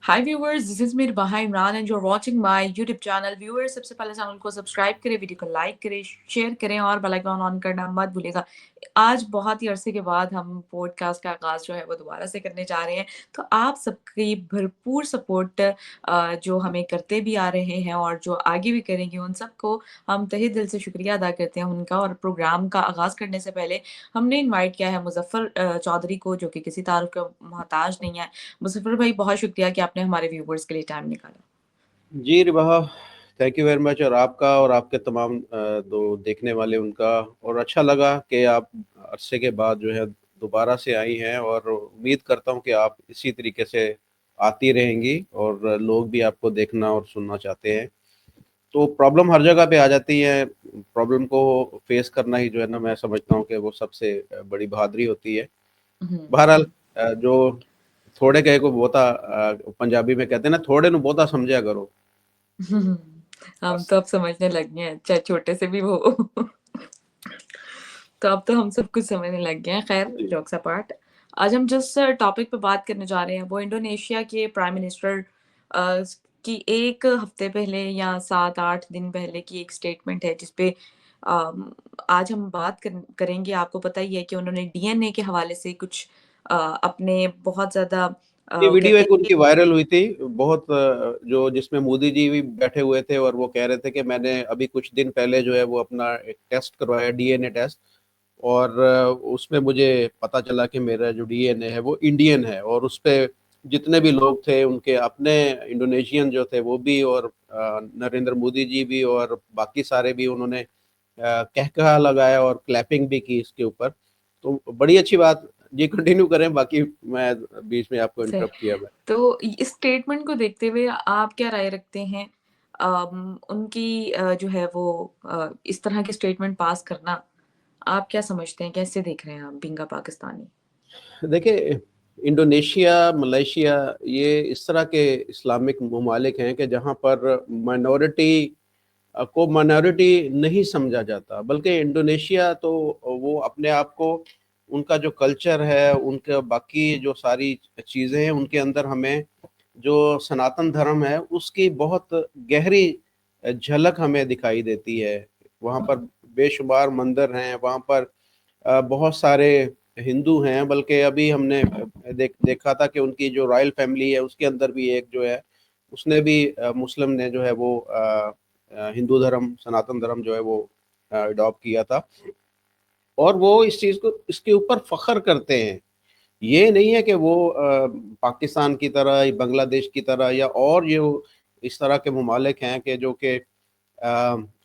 Hi viewers, this is मेरे बहा Imran and you're watching my YouTube channel. Viewers, सबसे पहले चैनल को सब्सक्राइब करें, वीडियो को लाइक करें, शेयर करें और बेल आइकन ऑन करना मत भूलिएगा। आज बहुत ही अरसे के बाद हम पॉडकास्ट का आगाज़ जो है वो दोबारा से करने जा रहे हैं। तो आप सबकी भरपूर सपोर्ट जो हमें करते भी आ रहे हैं और जो आगे भी करेंगे, उन सबको हम तहे दिल से शुक्रिया अदा करते हैं उनका। और प्रोग्राम का आगाज़ करने से पहले हमने इनवाइट किया है मुज़फ़्फ़र चौधरी को, जो कि किसी तारुफ़ का मोहताज नहीं है। मुज़फ़्फ़र भाई, बहुत शुक्रिया कि आपने हमारे व्यूवर्स के लिए टाइम निकाला। जी रिबहा, थैंक यू वेरी मच। और आपका और आपके तमाम दो देखने वाले उनका, और अच्छा लगा कि आप अरसे के बाद जो है दोबारा से आई हैं, और उम्मीद करता हूं कि आप इसी तरीके से आती रहेंगी और लोग भी आपको देखना और सुनना चाहते हैं। तो प्रॉब्लम हर जगह पे आ जाती है, प्रॉब्लम को फेस करना ही जो है ना, मैं समझता हूँ कि वो सबसे बड़ी बहादुरी होती है। हुँ। बहरहाल जो थोड़े कहे को बहुता, पंजाबी में कहते हैं ना, थोड़े नु बहुता समझा करो हम बस। तो अब समझने लग गए हैं, चाहे छोटे से भी हो। तो अब तो हम सब कुछ समझने लग गए हैं। खैर, जी जोक्स अपार्ट, आज हम जिस टॉपिक पे बात करने जा रहे हैं वो इंडोनेशिया के प्राइम मिनिस्टर की 1 हफ्ते पहले या 7-8 दिन पहले की एक स्टेटमेंट है, जिस पे अम, आज हम बात करेंगे। आपको पता ही है कि उन्होंने डीएनए के हवाले से कुछ अपने बहुत ज़्यादा ये वीडियो कहते एक हैं कि उनकी वायरल हुई थी बहुत, जो जिसमें मोदी जी भी बैठे हुए थे और वो कह रहे थे कि मैंने अभी कुछ दिन पहले जो है वो अपना एक टेस्ट करवाया, डीएनए टेस्ट, और उसमें मुझे पता चला कि मेरा जो डीएनए है वो इंडियन है। और उस पे जितने भी लोग थे उनके अपने इंडोनेशियन जो थे वो भी, और नरेंद्र मोदी जी भी, और बाकी सारे भी, उन्होंने कहकहा लगाया और क्लैपिंग भी की इसके ऊपर। तो बड़ी अच्छी बात। जी कंटिन्यू करें, बाकी मैं बीच में आपको से इंटरप्ट किया मैं। तो इस स्टेटमेंट को देखते हुए आप क्या राय रखते हैं? उनकी जो है वो इस तरह के स्टेटमेंट पास करना, आप क्या समझते हैं? कैसे देख रहे हैं आप बीइंग अ पाकिस्तानी? देखिए, इंडोनेशिया, मलेशिया, ये इस तरह के इस्लामिक ममालिक हैं कि जहाँ पर माइनॉरिटी को माइनॉरिटी नहीं समझा जाता, बल्कि इंडोनेशिया तो वो अपने आप को, उनका जो कल्चर है, उनका बाकी जो सारी चीज़ें हैं, उनके अंदर हमें जो सनातन धर्म है उसकी बहुत गहरी झलक हमें दिखाई देती है। वहाँ पर बेशुमार मंदिर हैं, वहाँ पर बहुत सारे हिंदू हैं, बल्कि अभी हमने देखा था कि उनकी जो रॉयल फैमिली है उसके अंदर भी एक जो है, उसने भी मुस्लिम ने जो है वो हिंदू धर्म, सनातन धर्म जो है वो अडॉप्ट किया था, और वो इस चीज़ को, इसके ऊपर फख्र करते हैं। ये नहीं है कि वो पाकिस्तान की तरह, बांग्लादेश की तरह, या और जो इस तरह के ममालिक हैं कि जो कि अ,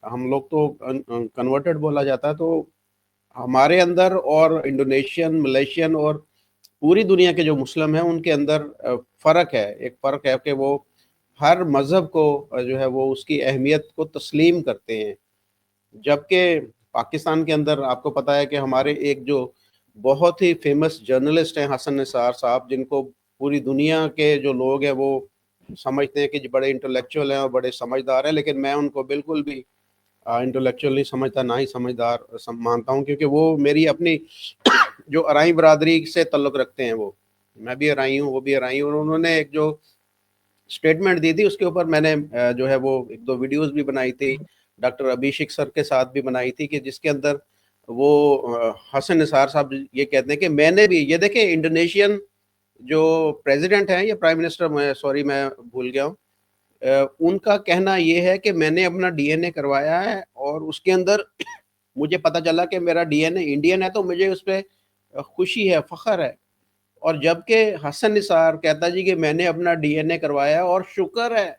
हम लोग तो कन्वर्टेड बोला जाता है, तो हमारे अंदर और इंडोनेशियन, मलेशियन और पूरी दुनिया के जो मुस्लिम हैं उनके अंदर फ़र्क है। एक फ़र्क है कि वो हर मज़हब को जो है वो उसकी अहमियत को तस्लीम करते हैं। जबकि पाकिस्तान के अंदर आपको पता है कि हमारे एक जो बहुत ही फेमस जर्नलिस्ट हैं, हसन निसार साहब, जिनको पूरी दुनिया के जो लोग हैं वो समझते हैं कि जो बड़े इंटेलेक्चुअल हैं और बड़े समझदार हैं, लेकिन मैं उनको बिल्कुल भी इंटेलेक्चुअल नहीं समझता, ना ही समझदार मानता हूँ, क्योंकि वो मेरी अपनी जो अराई बरादरी से ताल्लुक़ रखते हैं। वो, मैं भी अराई हूँ, वो भी अराई हूँ, और उन्होंने एक जो स्टेटमेंट दी थी उसके ऊपर मैंने जो है वो एक दो वीडियोस भी बनाई थी, डॉक्टर अभिषेक सर के साथ भी बनाई थी, कि जिसके अंदर वो हसन निसार साहब ये कहते हैं कि मैंने भी, ये देखें, इंडोनेशियन जो प्रेसिडेंट हैं या प्राइम मिनिस्टर, मैं सॉरी मैं भूल गया हूँ, उनका कहना ये है कि मैंने अपना डीएनए करवाया है और उसके अंदर मुझे पता चला कि मेरा डीएनए इंडियन है, तो मुझे उस पे खुशी है, फ़ख्र है। और जबकि हसन निसार कहता जी कि मैंने अपना डीएनए करवाया और शुक्र है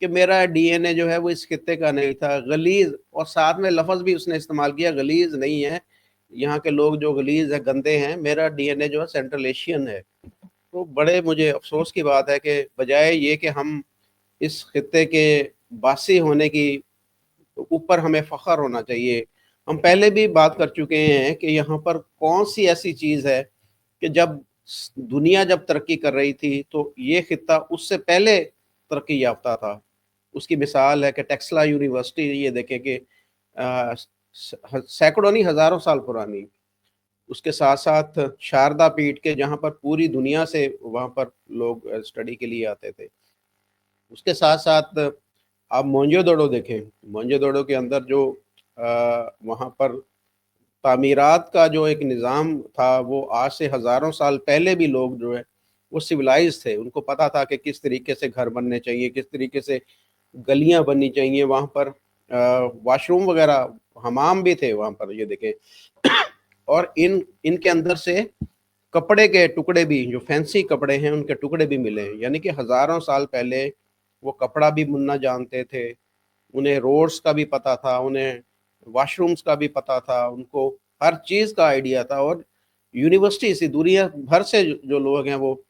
कि मेरा डीएनए जो है वो इस खित्ते का नहीं था, गलीज़, और साथ में लफ़्ज़ भी उसने इस्तेमाल किया, गलीज़ नहीं है, यहाँ के लोग जो गलीज़ है, गंदे हैं, मेरा डीएनए जो है सेंट्रल एशियन है। तो बड़े मुझे अफ़सोस की बात है कि बजाय ये कि हम इस खित्ते के बासी होने की ऊपर हमें फ़ख्र होना चाहिए। हम पहले भी बात कर चुके हैं कि यहाँ पर कौन-सी ऐसी चीज़ है कि जब दुनिया जब तरक्की कर रही थी तो ये खित्ता उससे पहले तरक्की याफ्ता था। उसकी मिसाल है कि टेक्सला यूनिवर्सिटी, ये देखें कि सैकड़ों नहीं हज़ारों साल पुरानी। उसके साथ साथ शारदा पीठ के, जहाँ पर पूरी दुनिया से वहाँ पर लोग स्टडी के लिए आते थे। उसके साथ साथ आप मोहनजोदड़ो देखें, मोहनजोदड़ो के अंदर जो वहाँ पर तामीरात का जो एक निज़ाम था, वो आज से हज़ारों साल पहले भी लोग जो है वो सिविलाइज थे, उनको पता था कि किस तरीके से घर बनने चाहिए, किस तरीके से गलियां बननी चाहिए। वहाँ पर वॉशरूम वगैरह, हमाम भी थे वहाँ पर, ये देखें। और इनके अंदर से कपड़े के टुकड़े भी, जो फैंसी कपड़े हैं उनके टुकड़े भी मिले हैं, यानी कि हज़ारों साल पहले वो कपड़ा भी बुनना जानते थे, उन्हें रोड्स का भी पता था, उन्हें वॉशरूम्स का भी पता था, उनको हर चीज़ का आइडिया था। और यूनिवर्सिटी से, दुनिया भर से जो लोग हैं वो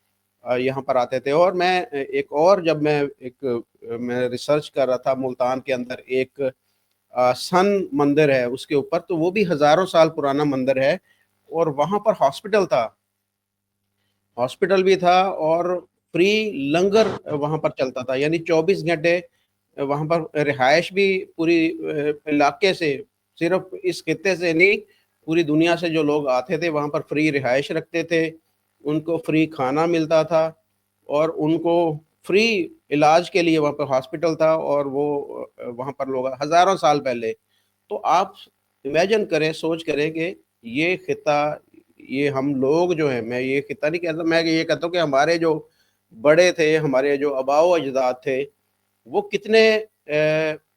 यहाँ पर आते थे। और मैं एक और, जब मैं रिसर्च कर रहा था, मुल्तान के अंदर एक सन मंदिर है उसके ऊपर, तो वो भी हज़ारों साल पुराना मंदिर है, और वहाँ पर हॉस्पिटल भी था, और फ्री लंगर वहाँ पर चलता था, यानी 24 घंटे वहाँ पर रिहाइश भी पूरी इलाके से, सिर्फ इस खित्ते से नहीं, पूरी दुनिया से जो लोग आते थे वहाँ पर फ्री रिहाइश रखते थे, उनको फ्री खाना मिलता था, और उनको फ्री इलाज के लिए वहाँ पर हॉस्पिटल था, और वो वहाँ पर लोग हज़ारों साल पहले। तो आप इमेजिन करें, सोच करें कि ये खिता, ये हम लोग जो हैं, मैं ये खिता नहीं कहता, मैं ये कहता हूँ कि हमारे जो बड़े थे, हमारे जो आबाओ अजदाद थे, वो कितने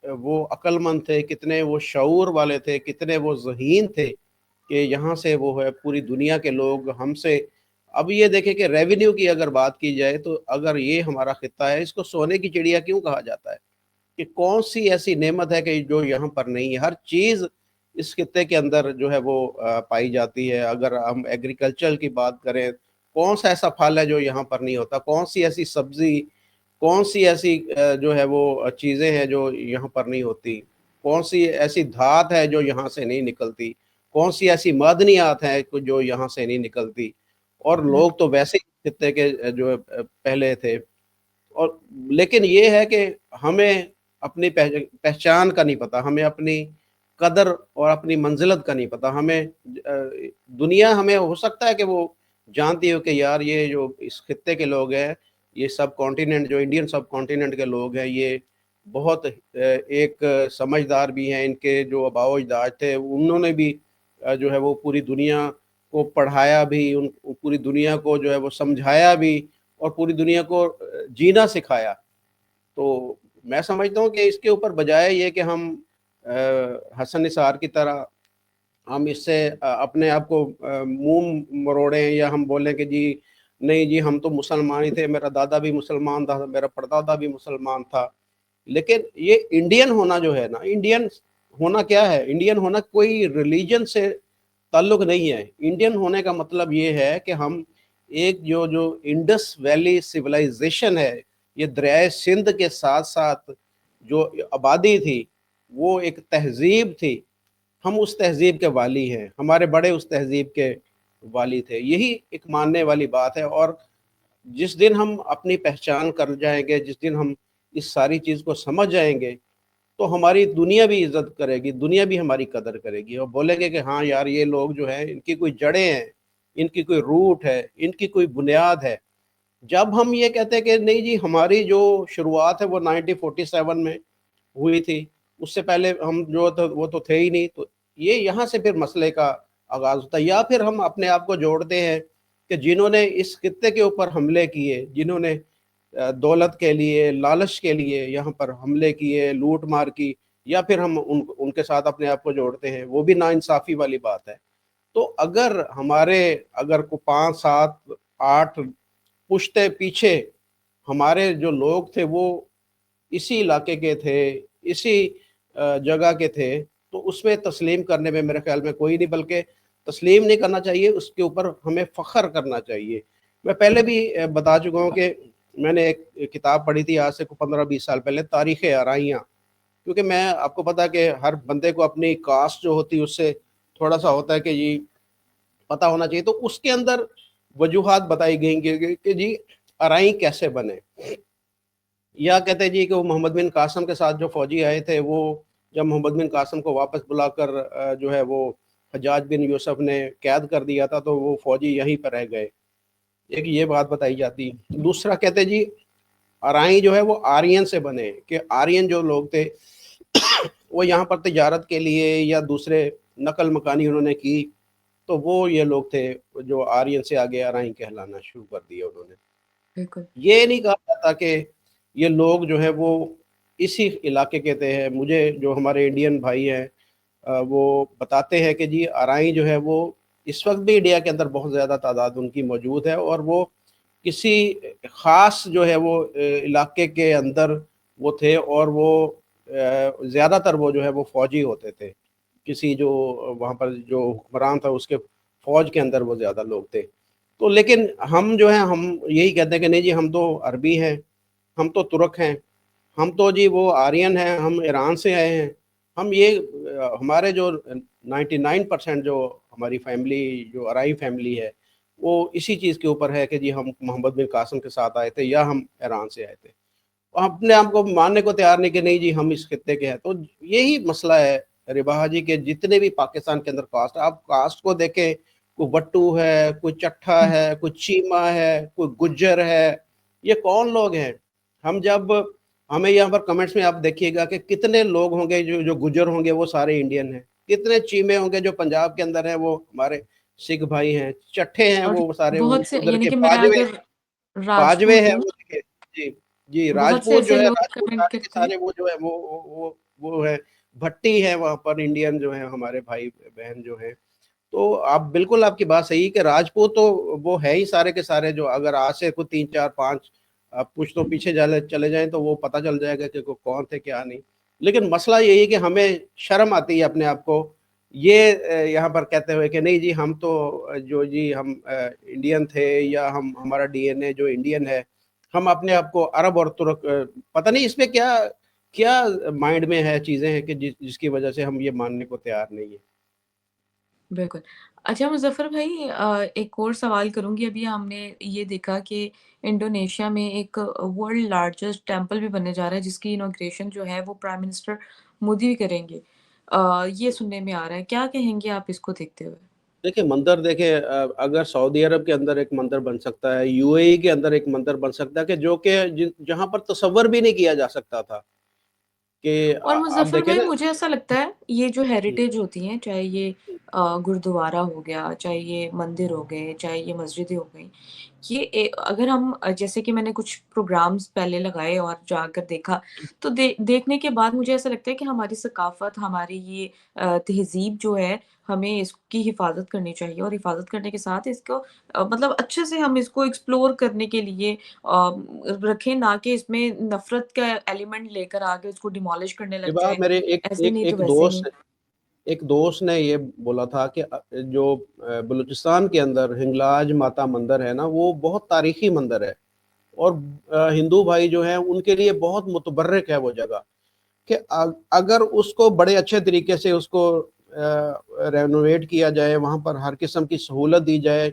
वो अक्लमंद थे, कितने वो शऊर वाले थे, कितने वो ज़हीन थे, कि यहाँ से वो है पूरी दुनिया के लोग हमसे। अब ये देखें कि रेवेन्यू की अगर बात की जाए, तो अगर ये हमारा खिता है, इसको सोने की चिड़िया क्यों कहा जाता है? कि कौन सी ऐसी नेमत है कि जो यहाँ पर नहीं है? हर चीज़ इस खित्ते के अंदर जो है वो पाई जाती है। अगर हम एग्रीकल्चर की बात करें, कौन सा ऐसा फल है जो यहाँ पर नहीं होता? कौन सी ऐसी सब्जी, कौन सी ऐसी जो है वो चीज़ें हैं जो यहाँ पर नहीं होती? कौन सी ऐसी धात है जो यहाँ से नहीं निकलती? कौन सी ऐसी मादनियात है जो यहाँ से नहीं निकलती? और लोग तो वैसे ही खित्ते के जो है पहले थे। और लेकिन ये है कि हमें अपनी पहचान का नहीं पता, हमें अपनी कदर और अपनी मंजिलत का नहीं पता। हमें दुनिया, हमें हो सकता है कि वो जानती हो कि यार ये जो इस खित्ते के लोग हैं, ये सब कॉन्टिनेंट, जो इंडियन सब कॉन्टिनेंट के लोग हैं, ये बहुत एक समझदार भी हैं। इनके जो आबाओ अजदाद थे, उन्होंने भी जो है वो पूरी दुनिया को पढ़ाया भी, उन पूरी दुनिया को जो है वो समझाया भी, और पूरी दुनिया को जीना सिखाया। तो मैं समझता हूँ कि इसके ऊपर बजाय ये कि हम हसन निसार की तरह हम इससे अपने आप को मुंह मरोड़ें, या हम बोलें कि जी नहीं जी, हम तो मुसलमान ही थे, मेरा दादा भी मुसलमान था, मेरा परदादा भी मुसलमान था। लेकिन ये इंडियन होना जो है ना, इंडियन होना क्या है? इंडियन होना कोई रिलीजन से ताल्लुक नहीं है। इंडियन होने का मतलब ये है कि हम एक जो जो इंडस वैली सिविलाइजेशन है, ये दरियाए सिंध के साथ साथ जो आबादी थी, वो एक तहजीब थी, हम उस तहजीब के वाली हैं, हमारे बड़े उस तहजीब के वाली थे। यही एक मानने वाली बात है। और जिस दिन हम अपनी पहचान कर जाएंगे, जिस दिन हम इस सारी चीज़ को समझ जाएंगे, तो हमारी दुनिया भी इज्जत करेगी, दुनिया भी हमारी कदर करेगी, और बोलेंगे कि हाँ यार, ये लोग जो है, इनकी कोई जड़ें हैं, इनकी कोई रूट है, इनकी कोई बुनियाद है। जब हम ये कहते हैं कि नहीं जी, हमारी जो शुरुआत है वो 1947 में हुई थी, उससे पहले हम जो तो वो तो थे ही नहीं, तो ये यहाँ से फिर मसले का आगाज होता है। या फिर हम अपने आप को जोड़ते हैं कि जिन्होंने इस खित्ते के ऊपर हमले किए, जिन्होंने दौलत के लिए, लालच के लिए यहाँ पर हमले किए, लूट मार की, या फिर हम उनके साथ अपने आप को जोड़ते हैं, वो भी नाइंसाफी वाली बात है। तो अगर को 5, 7, 8 पुश्ते पीछे हमारे जो लोग थे वो इसी इलाके के थे, इसी जगह के थे, तो उसमें तस्लीम करने में मेरे ख्याल में कोई नहीं, बल्कि तस्लीम नहीं करना चाहिए, उसके ऊपर हमें फ़ख्र करना चाहिए। मैं पहले भी बता चुका हूँ कि मैंने एक किताब पढ़ी थी आज से 15-20 साल पहले, तारीख़ आराइयाँ। क्योंकि मैं, आपको पता है कि हर बंदे को अपनी कास्ट जो होती है उससे थोड़ा सा होता है कि जी पता होना चाहिए। तो उसके अंदर वजूहात बताई गई कि जी अराई कैसे बने। या कहते हैं जी कि वो मोहम्मद बिन कासम के साथ जो फौजी आए थे, वो जब मोहम्मद बिन कासम को वापस बुलाकर जो है वो حجاج بن یوسف نے قید کر دیا تھا تو وہ فوجی یہیں پر رہ گئے، ایک یہ بات بتائی جاتی ہے۔ دوسرا کہتے جی ارائیں جو ہے وہ آرین سے بنے، کہ آرین جو لوگ تھے وہ یہاں پر تجارت کے لیے یا دوسرے نقل مکانی انہوں نے کی، تو وہ یہ لوگ تھے جو آرین سے آگے ارائیں کہلانا شروع کر دیا انہوں نے۔ بالکل یہ نہیں کہا جاتا کہ یہ لوگ جو ہے وہ اسی علاقے کے تھے۔ مجھے جو ہمارے انڈین بھائی ہیں وہ بتاتے ہیں کہ جی ارائیں جو ہے وہ اس وقت بھی انڈیا کے اندر بہت زیادہ تعداد ان کی موجود ہے، اور وہ کسی خاص جو ہے وہ علاقے کے اندر وہ تھے، اور وہ زیادہ تر وہ جو ہے وہ فوجی ہوتے تھے، کسی جو وہاں پر جو حکمران تھا اس کے فوج کے اندر وہ زیادہ لوگ تھے۔ تو لیکن ہم جو ہیں ہم یہی کہتے ہیں کہ نہیں جی ہم تو عربی ہیں، ہم تو ترک ہیں، ہم تو جی وہ آرین ہیں، ہم ایران سے آئے ہیں، ہم یہ ہمارے جو 99% جو ہماری فیملی جو ارائی فیملی ہے وہ اسی چیز کے اوپر ہے کہ جی ہم محمد بن قاسم کے ساتھ آئے تھے یا ہم ایران سے آئے تھے، اپنے آپ کو ماننے کو تیار نہیں کہ نہیں جی ہم اس خطے کے ہیں۔ تو یہی مسئلہ ہے رباحہ جی کہ جتنے بھی پاکستان کے اندر کاسٹ، آپ کاسٹ کو دیکھیں، کوئی بٹو ہے، کوئی چٹھا ہے، کوئی چیما ہے، کوئی گجر ہے، یہ کون لوگ ہیں؟ ہم جب ہمیں یہاں پر کمنٹس میں آپ دیکھیے گا کہ کتنے لوگ ہوں گے جو گجر ہوں گے وہ سارے انڈین ہیں، کتنے چیمے ہوں گے جو پنجاب کے اندر ہیں وہ ہمارے سکھ بھائی ہیں، چٹھے ہیں اور وہ سارے بہت سے ادھر یعنی کے کہ میں باجوے، اگر باجوے راجپوت ہیں ہوں، وہ دیکھیں جی جی بہت سے راجپوت ایسے جو ہے لوگ راجپوت کمنٹ سارے کے کرتے ہیں۔ سارے وہ جو ہے وہ ہے بھٹی ہے وہاں پر انڈین جو ہے ہمارے بھائی بہن جو ہیں۔ تو آپ بالکل آپ کی بات صحیح کہ راجپوت تو وہ ہے ہی سارے کے سارے، جو اگر آج سے کوئی 3 4 5 پشتوں پیچھے چلے جائیں تو وہ پتہ چل جائے گا کہ کون تھے کیا نہیں۔ لیکن مسئلہ یہی ہے کہ ہمیں شرم آتی ہے اپنے آپ کو یہ یہاں پر کہتے ہوئے کہ نہیں جی ہم تو جو جی ہم انڈین تھے یا ہمارا ڈی این اے جو انڈین ہے، ہم اپنے آپ کو عرب اور ترک پتہ نہیں اس میں کیا کیا مائنڈ میں ہے چیزیں ہیں کہ جس کی وجہ سے ہم یہ ماننے کو تیار نہیں ہیں۔ بالکل۔ اچھا مظفر بھائی، ایک اور سوال کروں گی۔ ابھی ہم نے یہ دیکھا کہ انڈونیشیا میں ایک ورلڈ لارجسٹ ٹیمپل بھی بننے جا رہا ہے جس کی انوگریشن جو ہے وہ پرائم منسٹر مودی بھی کریں گے، یہ سننے میں آ رہا ہے، کیا کہیں گے آپ اس کو دیکھتے ہوئے؟ دیکھیں مندر دیکھیں، اگر سعودی عرب کے اندر ایک مندر بن سکتا ہے، یو اے ای کے اندر ایک مندر بن سکتا ہے کہ جو کہ جہاں پر تصور بھی نہیں کیا جا سکتا تھا کہ اور آپ مظفر دیکھیں بھائی نا۔ مجھے ایسا لگتا ہے یہ جو ہیریٹیج ہوتی ہیں، چاہے یہ گردوارہ ہو گیا، چاہے یہ مندر ہو گئے، چاہے یہ مسجدیں ہو گئیں، یہ اگر ہم جیسے کہ میں نے کچھ پروگرامز پہلے لگائے اور جا کر دیکھا تو دیکھنے کے بعد مجھے ایسا لگتا ہے کہ ہماری ثقافت، ہماری یہ تہذیب جو ہے، ہمیں اس کی حفاظت کرنی چاہیے، اور حفاظت کرنے کے ساتھ اس کو مطلب اچھے سے ہم اس کو ایکسپلور کرنے کے لیے رکھیں، نہ کہ اس میں نفرت کا ایلیمنٹ لے کر آگے اس کو ڈیمالش کرنے لگ بات جائیں، میرے ایسے نہیں تو ویسے نہیں۔ ایک دوست نے یہ بولا تھا کہ جو بلوچستان کے اندر ہنگلاج ماتا مندر ہے نا وہ بہت تاریخی مندر ہے، اور ہندو بھائی جو ہیں ان کے لیے بہت متبرک ہے وہ جگہ، کہ اگر اس کو بڑے اچھے طریقے سے اس کو رینوویٹ کیا جائے، وہاں پر ہر قسم کی سہولت دی جائے،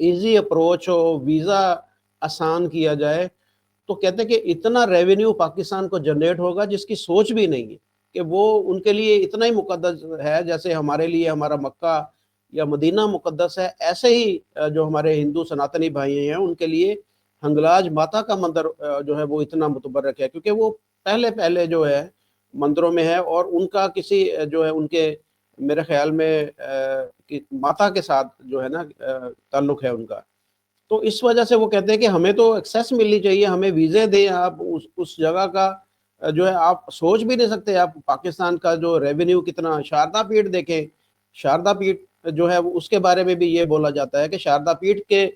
ایزی اپروچ ہو، ویزا آسان کیا جائے، تو کہتے ہیں کہ اتنا ریونیو پاکستان کو جنریٹ ہوگا جس کی سوچ بھی نہیں ہے، کہ وہ ان کے لیے اتنا ہی مقدس ہے جیسے ہمارے لیے ہمارا مکہ یا مدینہ مقدس ہے، ایسے ہی جو ہمارے ہندو سناتنی بھائی ہیں ان کے لیے ہنگلاج ماتا کا مندر جو ہے وہ اتنا متبرک ہے، کیونکہ وہ پہلے جو ہے مندروں میں ہے، اور ان کا کسی جو ہے ان کے میرے خیال میں ماتا کے ساتھ جو ہے نا تعلق ہے ان کا۔ تو اس وجہ سے وہ کہتے ہیں کہ ہمیں تو ایکسیس ملنی چاہیے، ہمیں ویزے دیں، آپ اس جگہ کا جو ہے آپ سوچ بھی نہیں سکتے، آپ پاکستان کا جو ریونیو کتنا، شاردا پیٹھ دیکھیں، شاردا پیٹھ جو ہے اس کے بارے میں بھی یہ بولا جاتا ہے کہ شاردا پیٹھ کے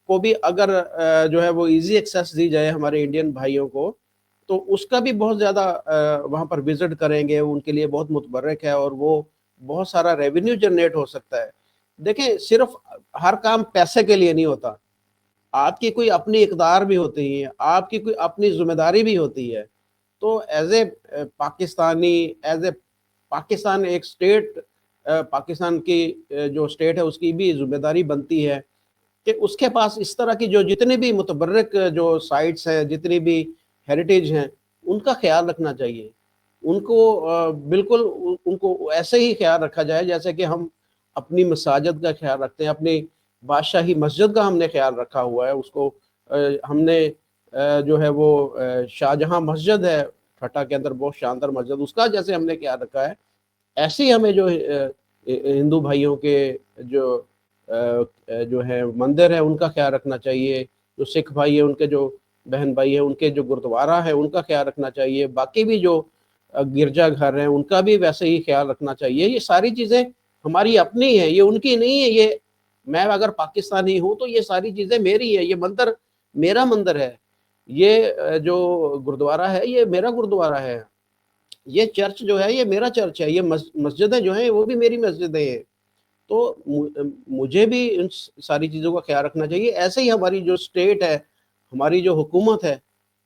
کو بھی اگر جو ہے وہ ایزی ایکسیس دی جائے ہمارے انڈین بھائیوں کو، تو اس کا بھی بہت زیادہ وہاں پر وزٹ کریں گے، ان کے لیے بہت متبرک ہے، اور وہ بہت سارا ریونیو جنریٹ ہو سکتا ہے۔ دیکھیں صرف ہر کام پیسے کے لیے نہیں ہوتا، آپ کی کوئی اپنی اقدار بھی ہوتی ہے، آپ کی کوئی اپنی ذمہ داری بھی ہوتی ہے۔ تو as a Pakistani, as a Pakistan ایک سٹیٹ، پاکستان کی جو سٹیٹ ہے اس کی بھی ذمہ داری بنتی ہے کہ اس کے پاس اس طرح کی جو جتنی بھی متبرک جو سائٹس ہیں، جتنی بھی ہیریٹیج ہیں، ان کا خیال رکھنا چاہیے۔ ان کو بالکل ان کو ایسے ہی خیال رکھا جائے جیسے کہ ہم اپنی مساجد کا خیال رکھتے ہیں، اپنی بادشاہی مسجد کا ہم نے خیال رکھا ہوا ہے. اس کو ہم نے جو ہے وہ شاہجہاں مسجد ہے ٹھٹہ کے اندر، بہت شاندار مسجد، اس کا جیسے ہم نے خیال رکھا ہے، ایسے ہی ہمیں جو ہندو بھائیوں کے جو ہے مندر ہے ان کا خیال رکھنا چاہیے، جو سکھ بھائی ہیں ان کے جو بہن بھائی ہیں ان کے جو گردوارہ ہے ان کا خیال رکھنا چاہیے، باقی بھی جو گرجا گھر ہیں ان کا بھی ویسے ہی خیال رکھنا چاہیے. یہ ساری چیزیں ہماری اپنی ہیں، یہ ان کی نہیں ہے. یہ میں اگر پاکستانی ہوں تو یہ ساری چیزیں میری ہیں، یہ مندر میرا مندر ہے، یہ جو گردوارہ ہے یہ میرا گردوارہ ہے، یہ چرچ جو ہے یہ میرا چرچ ہے، یہ مسجدیں جو ہیں وہ بھی میری مسجدیں ہیں. تو مجھے بھی ان ساری چیزوں کا خیال رکھنا چاہیے. ایسے ہی ہماری جو اسٹیٹ ہے، ہماری جو حکومت ہے،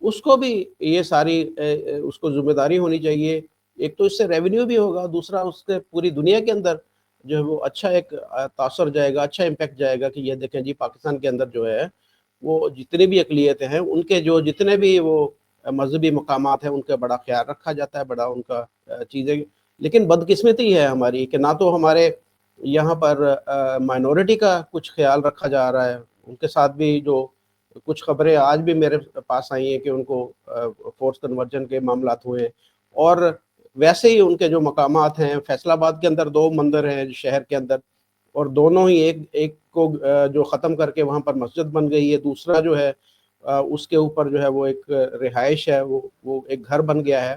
اس کو بھی یہ ساری اس کو ذمہ داری ہونی چاہیے. ایک تو اس سے ریونیو بھی ہوگا، دوسرا اس کے پوری دنیا کے اندر جو ہے وہ اچھا ایک تاثر جائے گا، اچھا امپیکٹ جائے گا کہ یہ دیکھیں جی پاکستان کے اندر جو ہے وہ جتنی بھی اقلیتیں ہیں ان کے جو جتنے بھی وہ مذہبی مقامات ہیں ان کا بڑا خیال رکھا جاتا ہے، بڑا ان کا چیزیں. لیکن بدقسمتی ہے ہماری کہ نہ تو ہمارے یہاں پر مائنورٹی کا کچھ خیال رکھا جا رہا ہے. ان کے ساتھ بھی جو کچھ خبریں آج بھی میرے پاس آئی ہیں کہ ان کو فورس کنورژن کے معاملات ہوئے ہیں. اور ویسے ہی ان کے جو مقامات ہیں، فیصل آباد کے اندر 2 مندر ہیں شہر کے اندر، اور دونوں ہی ایک کو جو ختم کر کے وہاں پر مسجد بن گئی ہے، دوسرا جو ہے اس کے اوپر جو ہے وہ ایک رہائش ہے، وہ ایک گھر بن گیا ہے.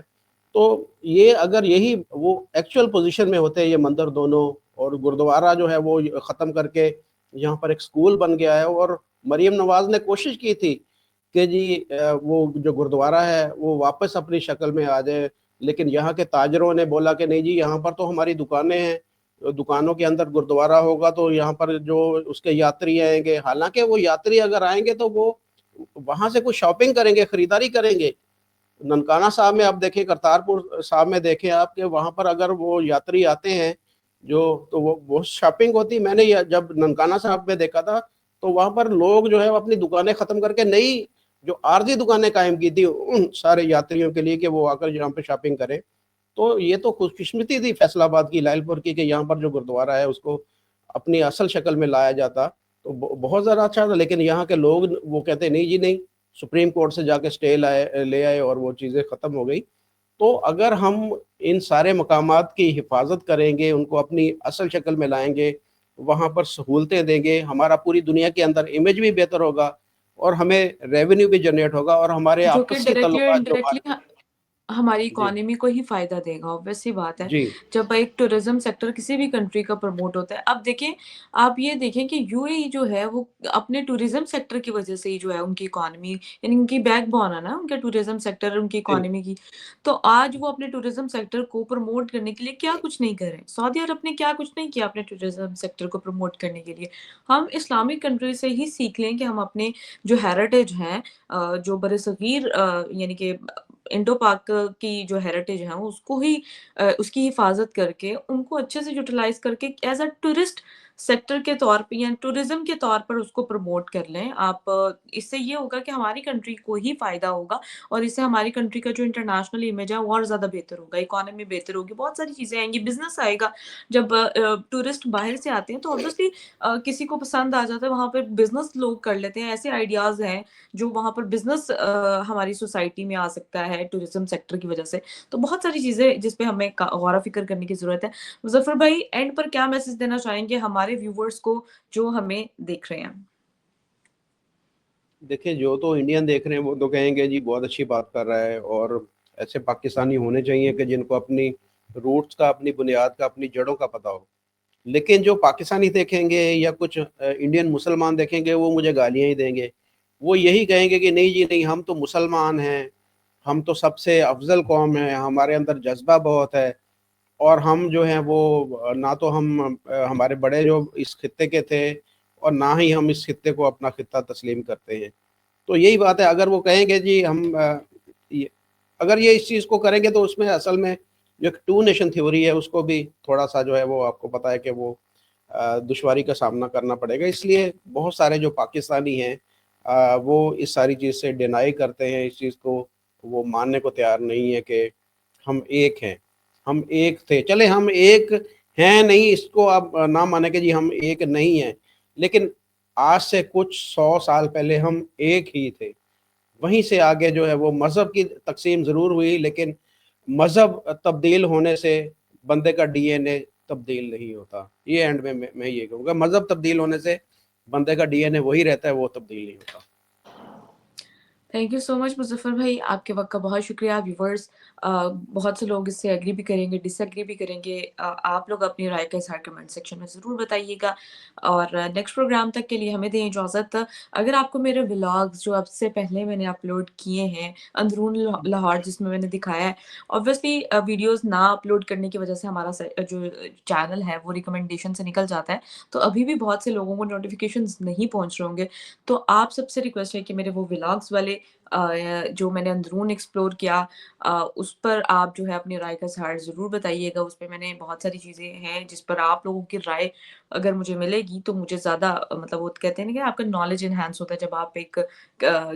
تو یہ اگر یہی وہ ایکچوئل پوزیشن میں ہوتے ہیں یہ مندر دونوں، اور گردوارہ جو ہے وہ ختم کر کے یہاں پر ایک سکول بن گیا ہے. اور مریم نواز نے کوشش کی تھی کہ جی وہ جو گردوارہ ہے وہ واپس اپنی شکل میں آ جائے، لیکن یہاں کے تاجروں نے بولا کہ نہیں جی یہاں پر تو ہماری دکانیں ہیں، دکانوں کے اندر گردوارہ ہوگا تو یہاں پر جو اس کے یاتری آئیں گے، حالانکہ وہ یاتری اگر آئیں گے تو وہ وہاں سے کچھ شاپنگ کریں گے، خریداری کریں گے. ننکانہ صاحب میں آپ دیکھیں، کرتارپور صاحب میں دیکھیں آپ کہ وہاں پر اگر وہ یاتری آتے ہیں جو تو وہ شاپنگ ہوتی. میں نے جب ننکانہ صاحب میں دیکھا تھا تو وہاں پر لوگ جو ہے اپنی دکانیں ختم کر کے نئی جو عارضی دکانیں قائم کی تھی ان سارے یاتریوں کے لیے کہ وہ آ کر یہاں پہ شاپنگ کریں. تو یہ تو خوش قسمتی تھی فیصل آباد کی، لائل پور کی، کہ یہاں پر جو گردوارہ ہے اس کو اپنی اصل شکل میں لایا جاتا تو بہت زیادہ اچھا تھا. لیکن یہاں کے لوگ وہ کہتے نہیں جی نہیں، سپریم کورٹ سے جا کے اسٹے لے آئے اور وہ چیزیں ختم ہو گئی. تو اگر ہم ان سارے مقامات کی حفاظت کریں گے، ان کو اپنی اصل شکل میں لائیں گے، وہاں پر سہولتیں دیں گے، ہمارا پوری دنیا کے اندر امیج بھی بہتر ہوگا اور ہمیں ریونیو بھی جنریٹ ہوگا، اور ہمارے جو کہ آپسی ڈائریکٹلی اور تعلقات جو انڈائریکٹلی ہماری جی اکانومی کو ہی فائدہ دے گا. obvious سی بات ہے جی جب ایک ٹورزم سیکٹر کسی بھی کنٹری کا پروموٹ ہوتا ہے. اب دیکھیں، آپ یہ دیکھیں کہ یو اے ای جو ہے وہ اپنے ٹورزم سیکٹر کی وجہ سے ہی جو ہے ان کی اکانومی، یعنی ان کی بیک بون ہے نا ان کے ٹورزم سیکٹر، ان کی جی اکانومی کی. تو آج وہ اپنے ٹورزم سیکٹر کو پروموٹ کرنے کے لیے کیا کچھ نہیں کر رہے. سعودی عرب نے کیا کچھ نہیں کیا اپنے ٹورزم سیکٹر کو پروموٹ کرنے کے لیے. ہم اسلامک کنٹری سے ہی سیکھ لیں کہ ہم اپنے جو ہیریٹیج ہیں، جو برصغیر یعنی کہ انڈو پاک کی جو ہیریٹیج ہیں اس کو ہی اس کی حفاظت کر کے ان کو اچھے سے یوٹیلائز کر کے ایز اے ٹورسٹ سیکٹر کے طور پہ یا ٹورزم کے طور پر اس کو پروموٹ کر لیں آپ. اس سے یہ ہوگا کہ ہماری کنٹری کو ہی فائدہ ہوگا، اور اس سے ہماری کنٹری کا جو انٹرنیشنل امیج ہے وہ اور زیادہ بہتر ہوگا، اکانومی بہتر ہوگی، بہت ساری چیزیں آئیں گی، بزنس آئے گا. جب ٹورسٹ باہر سے آتے ہیں تو obviously کسی کو پسند آ جاتا ہے، وہاں پہ بزنس لوگ کر لیتے ہیں. ایسے آئیڈیاز ہیں جو وہاں پر بزنس ہماری سوسائٹی میں آ سکتا ہے ٹورزم سیکٹر کی وجہ سے. تو بہت ساری چیزیں جس پہ ہمیں غور و فکر کرنے کی ضرورت ہے. مظفر بھائی اینڈ پر کیا میسج دینا چاہیں گے ہمارے ویورز کو جو ہمیں دیکھ رہے ہیں؟ دیکھیں جو تو انڈین دیکھ رہے ہیں وہ تو کہیں گے جی بہت اچھی بات کر رہا ہے، اور ایسے پاکستانی ہونے چاہیے کہ جن کو اپنی روٹس کا، اپنی بنیاد کا، اپنی جڑوں کا پتہ ہو. لیکن جو پاکستانی دیکھیں گے یا کچھ انڈین مسلمان دیکھیں گے وہ مجھے گالیاں ہی دیں گے. وہ یہی کہیں گے کہ نہیں جی نہیں، ہم تو مسلمان ہیں، ہم تو سب سے افضل قوم ہیں، ہمارے اندر جذبہ بہت ہے، اور ہم جو ہیں وہ نہ تو ہمارے بڑے جو اس خطے کے تھے اور نہ ہی ہم اس خطے کو اپنا خطہ تسلیم کرتے ہیں. تو یہی بات ہے. اگر وہ کہیں گے جی ہم اگر یہ اس چیز کو کریں گے تو اس میں اصل میں جو ایک 2 نیشن تھیوری ہے اس کو بھی تھوڑا سا جو ہے وہ آپ کو پتہ ہے کہ وہ دشواری کا سامنا کرنا پڑے گا. اس لیے بہت سارے جو پاکستانی ہیں وہ اس ساری چیز سے ڈینائی کرتے ہیں، اس چیز کو وہ ماننے کو تیار نہیں ہے کہ हम एक हैं, हम एक थे, चले हम एक हैं नहीं, इसको आप ना माने कि जी हम एक नहीं हैं, लेकिन आज से कुछ 100 साल पहले हम एक ही थे। वहीं से आगे जो है वो मज़हब की तक़सीम ज़रूर हुई, लेकिन मज़हब तब्दील होने से बंदे का डीएनए तब्दील नहीं होता। ये एंड में मैं ये कहूँगा, मज़हब तब्दील होने से बंदे का डीएनए वही रहता है, वो तब्दील नहीं होता। Thank you so much Muzaffar भाई, आपके वक़्त का बहुत शुक्रिया। व्यूअर्स बहुत से लोग इससे एग्री भी करेंगे, डिसएग्री भी करेंगे। आप लोग अपनी राय का इज़हार कमेंट सेक्शन में ज़रूर बताइएगा और नेक्स्ट प्रोग्राम तक के लिए हमें दें इजाज़त। अगर आपको मेरे व्लॉग्स जो अब से पहले मैंने अपलोड किए हैं, अंदरून लाहौर जिसमें मैंने दिखाया है, ऑब्वियसली वीडियोज़ ना अपलोड करने की वज़ह से हमारा जो चैनल है वो रिकमेंडेशन से निकल जाता है। तो अभी भी बहुत से लोगों को नोटिफ़िकेशंस नहीं पहुँच रहे होंगे। तो आप सबसे रिक्वेस्ट है कि मेरे वो व्लॉग्स वाले जो मैंने अंदरून एक्सप्लोर किया उस पर आप जो है अपनी राय का इज़हार ज़रूर बताइएगा। उस पे मैंने बहुत सारी चीज़ें हैं जिस पर आप लोगों की राय अगर मुझे मिलेगी तो मुझे ज़्यादा मतलब वो कहते हैं ना कि आपका नॉलेज एनहांस होता है जब आप एक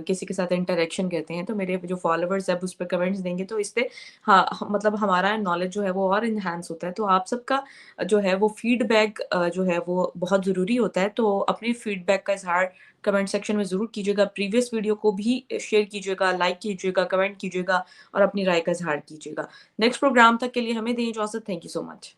किसी के साथ इंटरेक्शन करते हैं। तो मेरे जो फॉलोवर्स हैं उस पे कमेंट्स देंगे तो इससे हाँ, मतलब हमारा नॉलेज जो है वो और एनहांस होता है। तो आप सबका जो है वो फीडबैक जो है वो बहुत ज़रूरी होता है। तो अपने फीडबैक का इज़हार कमेंट सेक्शन में ज़रूर कीजिएगा। प्रीवियस वीडियो को भी शेयर कीजिएगा, लाइक कीजिएगा, कमेंट कीजिएगा और अपनी राय का इज़हार कीजिएगा। नेक्स्ट प्रोग्राम तक के लिए हमें दें इजाज़त। Thank you so much.